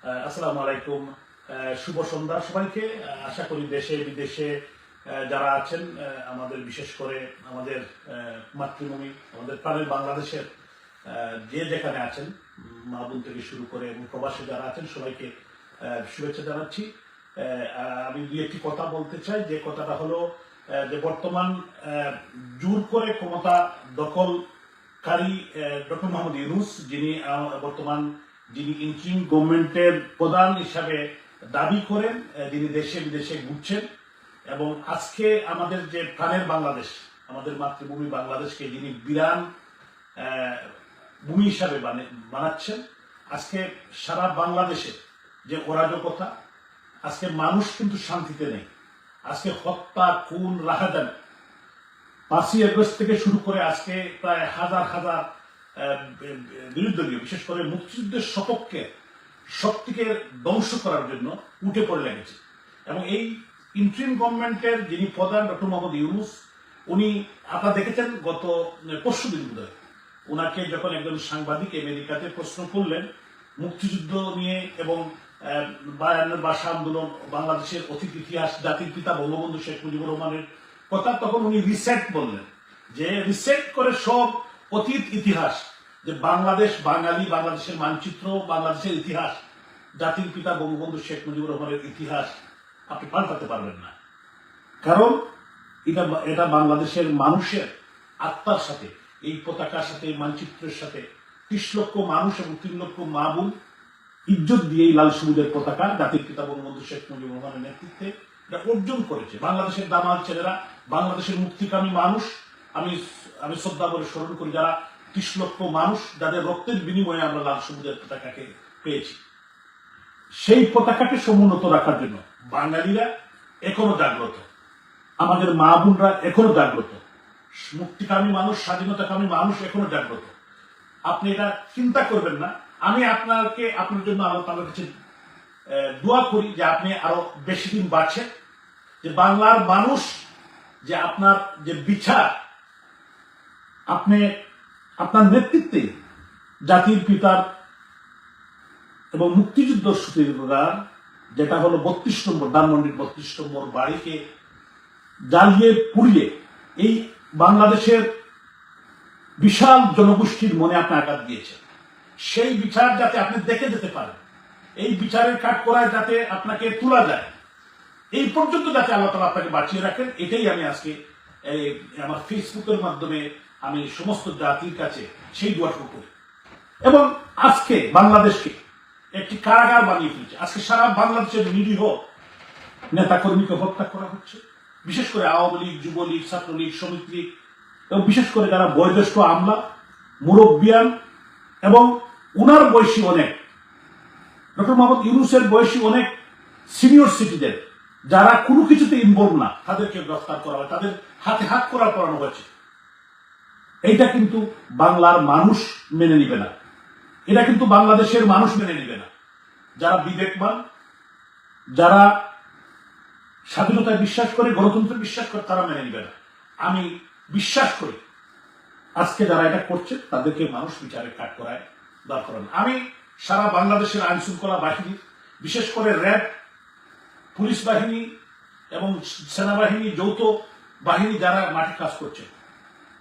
আসসালামু আলাইকুম। শুভ সন্ধ্যা সবাইকে। আশা করি দেশে বিদেশে যারা আছেন, আমাদের বিশেষ করে আমাদের মাতৃভূমি, আমাদের প্রাণের বাংলাদেশের যে যেখানে আছেন, মা বোন থেকে শুরু করে এবং প্রবাসে যারা আছেন সবাইকে শুভেচ্ছা জানাচ্ছি। আমি দুই একটি কথা বলতে চাই। যে কথাটা হলো যে বর্তমান জোর করে ক্ষমতা দখলকারী ডক্টর মোহাম্মদ ইউনূস, যিনি ইন্টারিম গভর্নমেন্টের প্রধান হিসাবে দাবি করেন, যিনি দেশে বিদেশে ঘুরছেন এবং আজকে আমাদের যে প্রাণের বাংলাদেশ, আমাদের মাতৃভূমি বাংলাদেশকে যিনি বিরান ভূমি হিসাবে বানাচ্ছেন, আজকে সারা বাংলাদেশে যে অরাজকতা, আজকে মানুষ কিন্তু শান্তিতে নেই। আজকে হত্যা, খুন, রাহাজানি, 5ই আগস্ট থেকে শুরু করে আজকে প্রায় হাজার হাজার বিরুদ্ধে, বিশেষ করে মুক্তিযুদ্ধের সপক্ষে শক্তিকে ধ্বংস করার জন্য উঠে পড়ে লেগেছে। এবং এই ইন্টারিম গভর্নমেন্টের যিনি প্রধান ডক্টর মোহাম্মদ ইউনূস, উনি আপনারা দেখেছেন গত পরশুদিন বোধহয় ওনাকে যখন একজন সাংবাদিক আমেরিকাতে প্রশ্ন করলেন মুক্তিযুদ্ধ নিয়ে এবং 52 ভাষা আন্দোলন, বাংলাদেশের অতীত ইতিহাস, জাতির পিতা বঙ্গবন্ধু শেখ মুজিবুর রহমানের কথা, তখন উনি রিসেট বললেন, যে রিসেট করে সব অতীত ইতিহাস, যে বাংলাদেশ বাঙালি, বাংলাদেশের মানচিত্র, বাংলাদেশের ইতিহাস, জাতির পিতা বঙ্গবন্ধু শেখ মুজিবুর রহমানের ইতিহাস আপনি পাল্টাতে পারবেন না। কারণ এটা বাংলাদেশের মানুষের আত্মার সাথে, এই পতাকার সাথে, এই মানচিত্রের সাথে 30 লক্ষ মানুষ এবং 3 লক্ষ মা বোন ইজ্জত দিয়ে এই লাল সবুজের পতাকা জাতির পিতা বঙ্গবন্ধু শেখ মুজিবুর রহমানের নেতৃত্বে এটা অর্জন করেছে। বাংলাদেশের দামাল ছেলেরা, বাংলাদেশের মুক্তিকামী মানুষ, আমি শ্রদ্ধা করে স্মরণ করি যারা 30 লক্ষ মানুষ যাদের রক্তের বিনিময়ে আমরা লাল সবুজের পতাকাকে পেয়েছি। সেই পতাকাকে সমুন্নত রাখার জন্য বাঙালিরা এখনো জাগ্রত, আমাদের মা বোনরা এখনো জাগ্রত, মুক্তিকামী মানুষ, স্বাধীনতাকামী মানুষ এখনো জাগ্রত। আপনি এটা চিন্তা করবেন না। আমি আপনার জন্য আল্লাহর কাছে দোয়া করি যে আপনি আরো বেশি দিন বাঁচেন, যে বাংলার মানুষ, যে আপনার যে বিচার, আপনার নেতৃত্বে জাতির পিতার এবং মুক্তিযুদ্ধ স্মৃতির যেটা হলো 32 নম্বর ধানমন্ডির 32 নম্বর বাড়িকে জ্বালিয়ে পুড়িয়ে এই বাংলাদেশের বিশাল জনগোষ্ঠীর মনে আপনি আঘাত দিয়েছেন। সেই বিচার যাতে আপনি দেখে যেতে পারেন, এই বিচারের কাঠগড়ায় যাতে আপনাকে তোলা যায়, এই পর্যন্ত যাতে আল্লাহ তাআলা আপনাকে বাঁচিয়ে রাখেন, এটাই আমি আজকে আমার ফেসবুকের মাধ্যমে আমি সমস্ত জাতির কাছে সেই দোয়াটুকু করি। এবং আজকে বাংলাদেশকে একটি কারাগার বানিয়ে ফেলছে। আজকে সারা বাংলাদেশের নিরীহ নেতাকর্মীকে হত্যা করা হচ্ছে, বিশেষ করে আওয়ামী লীগ, যুবলীগ, ছাত্রলীগ, শ্রমিক লীগ এবং বিশেষ করে যারা বয়োজ্যেষ্ঠ আমলা, মুরব্বিয়ান এবং উনার বয়সী অনেক, ডক্টর মোহাম্মদ ইউনূসের বয়সী অনেক সিনিয়র সিটিজেন যারা কোনো কিছুতে ইনভলভ না, তাদেরকে গ্রেফতার করা হয়, তাদের হাতে হাত করানো হয়েছে। এইটা কিন্তু বাংলার মানুষ মেনে নিবে না, এটা কিন্তু বাংলাদেশের মানুষ মেনে নিবে না। যারা বিবেকবান, যারা স্বাধীনতায় বিশ্বাস করে, গণতন্ত্রে বিশ্বাস করে, তারা মেনে নিবে না। আমি বিশ্বাস করি আজকে যারা এটা করছে তাদেরকে মানুষ বিচারের কাঠগড়ায় দাঁড় করান। আমি সারা বাংলাদেশের আইন শৃঙ্খলা বাহিনী, বিশেষ করে র্যাব, পুলিশ বাহিনী এবং সেনাবাহিনী, যৌথ বাহিনী যারা মাঠে কাজ করছে,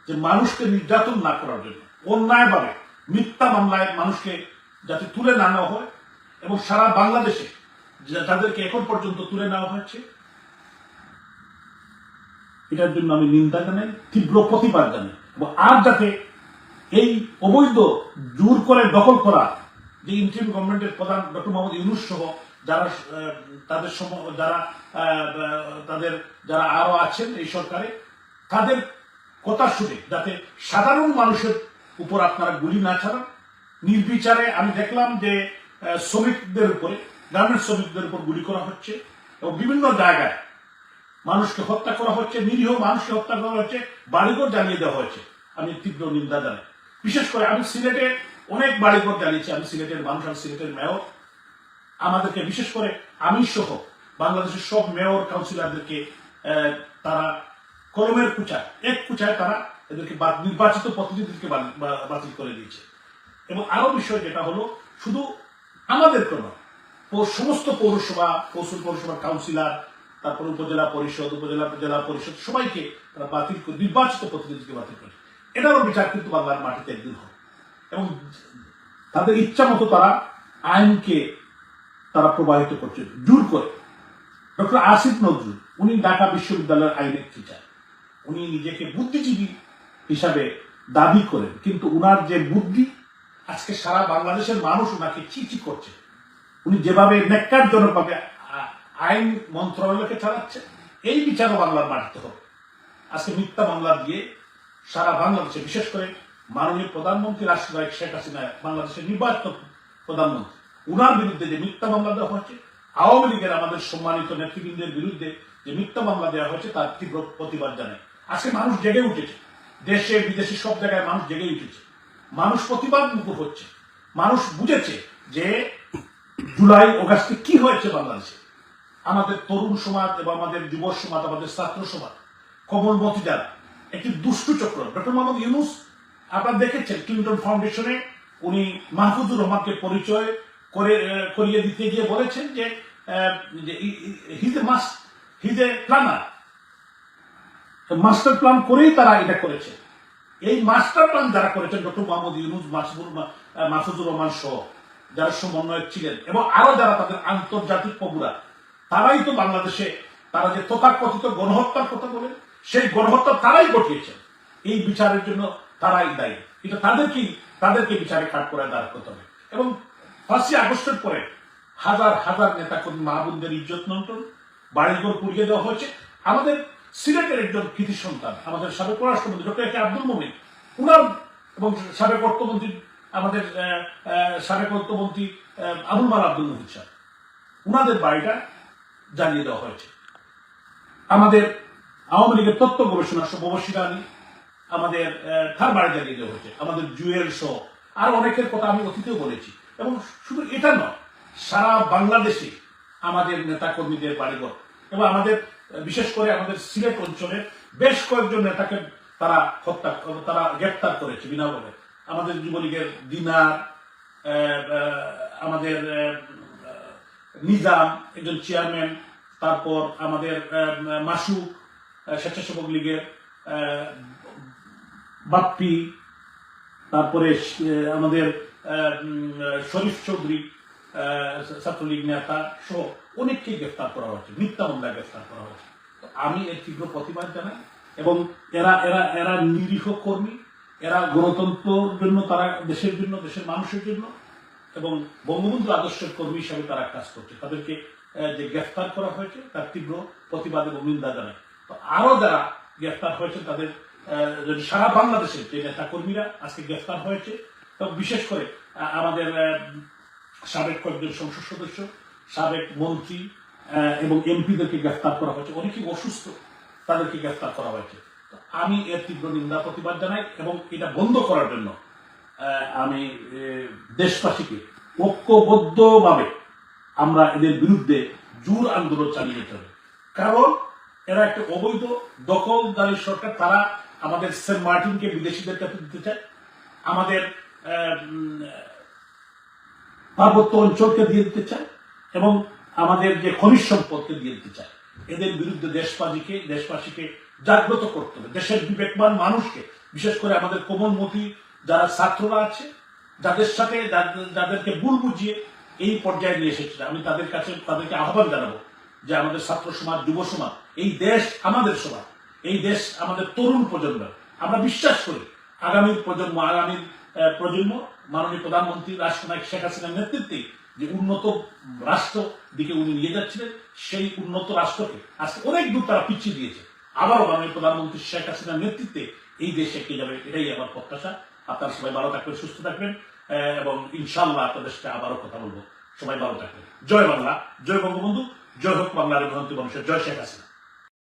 যে মানুষকে নির্যাতন না করার জন্য, অন্যায়ভাবে মিথ্যা মামলায় মানুষকে যাতে তুলে না নেওয়া হয়, এবং সারা বাংলাদেশে যাদেরকে এখন পর্যন্ত তুলে নেওয়া হয়েছে, এটার জন্য আমি নিন্দা জানাই, তীব্র প্রতিবাদ জানাই। আর যাতে এই অবৈধ জোর করে দখল করা যে ইন্টারিম গভর্নমেন্টের প্রধান ডক্টর মোহাম্মদ ইউনূস সহ যারা আরো আছেন এই সরকারে, তাদের কথা শুনে যাতে সাধারণ মানুষের উপর আপনারা গুলি না ছাড়ান নির্বিচারে। আমি দেখলাম যে শ্রমিকদের উপরে, গার্মেন্টস শ্রমিকদের উপর গুলি করা হচ্ছে এবং বিভিন্ন জায়গায় মানুষকে হত্যা করা হচ্ছে, নিরীহ মানুষকে হত্যা করা হচ্ছে, বাড়িঘর জ্বালিয়ে দেওয়া হয়েছে। আমি তীব্র নিন্দা জানাই। বিশেষ করে আমি সিলেটে অনেক বাড়িঘর জ্বালিয়েছি, আমি সিলেটের মানুষ, আমি সিলেটের মেয়র। আমাদেরকে বিশেষ করে আমি সহ বাংলাদেশের সব মেয়র কাউন্সিলরদেরকে তারা কলমের কুচায়, এক কুচায় তারা এদেরকে নির্বাচিত প্রতিনিধিদেরকে বাতিল করে দিয়েছে। এবং আরো বিষয় যেটা হলো, শুধু আমাদেরকে নয়, সমস্ত পৌরসভা পৌরসভার কাউন্সিলর, তারপর উপজেলা পরিষদ, জেলা পরিষদ সবাইকে তারা বাতিল করে, নির্বাচিত প্রতিনিধিকে বাতিল করে। এটারও বিচার কিন্তু বাংলার মাটিতে একদিন হবে। এবং তাদের ইচ্ছা মতো তারা আইনকে তারা প্রবাহিত করছে জোর করে। ডক্টর আসিফ নজরুল উনি ঢাকা বিশ্ববিদ্যালয়ের আইনের টিচার, উনি নিজেকে বুদ্ধিজীবী হিসাবে দাবি করেন, কিন্তু উনার যে বুদ্ধি আজকে সারা বাংলাদেশের মানুষ ওনাকে চিঠি করছে। উনি যেভাবে ন্যাক্কারজনকভাবে আইন মন্ত্রণালয়কে চালাচ্ছে, এই বিচারও বাংলার মাটিতে হবে। আজকে মিথ্যা মামলা দিয়ে সারা বাংলাদেশে, বিশেষ করে মাননীয় প্রধানমন্ত্রী রাষ্ট্রনায়ক শেখ হাসিনা, বাংলাদেশের নির্বাচিত প্রধানমন্ত্রী, উনার বিরুদ্ধে যে মিথ্যা মামলা দেওয়া হয়েছে, আওয়ামী লীগের আমাদের সম্মানিত নেতৃবৃন্দের বিরুদ্ধে যে মিথ্যা মামলা দেওয়া হয়েছে, তার তীব্র প্রতিবাদ জানায়। আজকে মানুষ জেগে উঠেছে, দেশে বিদেশে সব জায়গায় মানুষ জেগে উঠেছে, মানুষ প্রতিবাদ মুখর হচ্ছে। মানুষ বুঝেছে যে জুলাই অগাস্টে কি হয়েছে বাংলাদেশে। আমাদের তরুণ সমাজ এবং আমাদের যুব সমাজ, আমাদের ছাত্র সমাজ, কমলমতি যারা, একটি দুষ্টু চক্র। ডক্টর মোহাম্মদ ইউনূস আপনারা দেখেছেন ক্লিন্টন ফাউন্ডেশনে উনি মাহফুজুর রহমানকে পরিচয় করিয়ে দিতে গিয়ে বলেছেন যে হিজ এ প্ল্যানার, মাস্টার প্ল্যান করেই তারা এটা করেছে। এই মাস্টার প্ল্যান যারা করেছেন ডক্টর মোহাম্মদ ইউনূস, মাহফুজুর রহমান সহ যারা সমন্বয়ক ছিলেন এবং আরো যারা তাদের আন্তর্জাতিক প্রভুরা, তারাই তো বাংলাদেশে তারা যে তথাকথিত গণহত্যার কথা বলেন, সেই গণহত্যা তারাই ঘটিয়েছেন। এই বিচারের জন্য তারাই দায়ী। এটা তাদেরকে বিচারে কাঠ করে দাঁড় করতে হবে। এবং 5ই আগস্টের পরে হাজার হাজার নেতাকর্মী মাহবুবদের ইজ্জত লুণ্ঠন, বাড়িঘর পুড়িয়ে দেওয়া হয়েছে। আমাদের সিলেটের একজন কৃতি সন্তান, আমাদের সাবেক পররাষ্ট্রমন্ত্রী ডক্টর একে আব্দুল মোমিন, উনার এবং সাবেক অর্থমন্ত্রী, আমাদের সাবেক অর্থমন্ত্রী আবুল মাল আব্দুল মুহিত সাহেব, উনাদের বাড়িটা জ্বালিয়ে দেওয়া হয়েছে। আমাদের আওয়ামী লীগের তত্ত্ব গবেষণা শুভশ্রী রানী, আমাদের তার বাড়ি জ্বালিয়ে দেওয়া হয়েছে। আমাদের জুয়েল সহ আর অনেকের কথা আমি অতীতেও বলেছি। এবং শুধু এটা নয়, সারা বাংলাদেশে আমাদের নেতা কর্মীদের বাড়িঘর এবং আমাদের বিশেষ করে আমাদের সিলেট অঞ্চলের বেশ কয়েকজন নেতাকে তারা গ্রেপ্তার করেছে বিনা বলে। আমাদের যুবলীগের দিনার, আমাদের নিজাম একজন চেয়ারম্যান, তারপর আমাদের মাসুক স্বেচ্ছাসেবক লীগের বাপ্পি, তারপরে আমাদের শরীফ চৌধুরী ছাত্রলীগ নেতা সহ অনেককেই গ্রেফতার করা হয়েছে, মিথ্যা মামলায় গ্রেফতার করা হয়েছে। আমি এর তীব্র প্রতিবাদ জানাই। এবং এরা নিরীহ কর্মী, এরা গণতন্ত্রের জন্য, তারা দেশের জন্য, দেশের মানুষের জন্য এবং বঙ্গবন্ধু আদর্শের কর্মী হিসাবে তারা কাজ করছে। তাদেরকে যে গ্রেফতার করা হয়েছে তার তীব্র প্রতিবাদ এবং নিন্দা জানায়। তো আরো যারা গ্রেফতার হয়েছে তাদের সারা বাংলাদেশের যে নেতা কর্মীরা আজকে গ্রেফতার হয়েছে, তো বিশেষ করে আমাদের সাবেক কয়েকজন সংসদ সদস্য, সাবেক মন্ত্রী এবং এমপিদেরকে গ্রেফতার করা হয়েছে। অনেকেই অসুস্থ, তাদেরকে গ্রেফতার করা হয়েছে। তো আমি এর তীব্র নিন্দা প্রতিবাদ জানাই এবং এটা বন্ধ করার জন্য আমি দেশবাসীকে ঐক্যবদ্ধভাবে আমরা এদের বিরুদ্ধে জোর আন্দোলন চালিয়ে যেতে হবে। কারণ এরা একটা অবৈধ দখলদারি সরকার। তারা আমাদের সেন্ট মার্টিনকে বিদেশিদের কাছে দিতে চায়, আমাদের পার্বত্য অঞ্চলকে দিয়ে দিতে চায় এবং আমাদের যে খনিজ সম্পদকে দিয়ে দিতে চায়। এদের বিরুদ্ধে দেশবাসীকে জাগ্রত করতে হবে। দেশের বিবেকবান মানুষকে, বিশেষ করে আমাদের কোমলমতি যারা ছাত্ররা আছে, যাদেরকে ভুল বুঝিয়ে এই পর্যায়ে নিয়ে এসেছে, আমি তাদেরকে আহ্বান জানাবো যে আমাদের ছাত্র সমাজ, যুব সমাজ, এই দেশ আমাদের সমাজ, এই দেশ আমাদের তরুণ প্রজন্ম। আমরা বিশ্বাস করি আগামীর প্রজন্ম মাননীয় প্রধানমন্ত্রী রাষ্ট্রনায়ক শেখ হাসিনার নেতৃত্বে যে উন্নত রাষ্ট্র দিকে উনি নিয়ে যাচ্ছিলেন, সেই উন্নত রাষ্ট্রকে আজকে অনেক দূর তারা পিছিয়ে দিয়েছে। আবারও মাননীয় প্রধানমন্ত্রী শেখ হাসিনার নেতৃত্বে এই দেশ এগিয়ে যাবে, এটাই আমার প্রত্যাশা। আপনারা সবাই ভালো থাকবেন, সুস্থ থাকবেন এবং ইনশাআল্লাহ আপনাদের সাথে আবারও কথা বলবো। সবাই ভালো থাকবেন। জয় বাংলা, জয় বঙ্গবন্ধু, জয় হোক বাংলার গণতন্ত্রী মানুষের, জয় শেখ হাসিনা।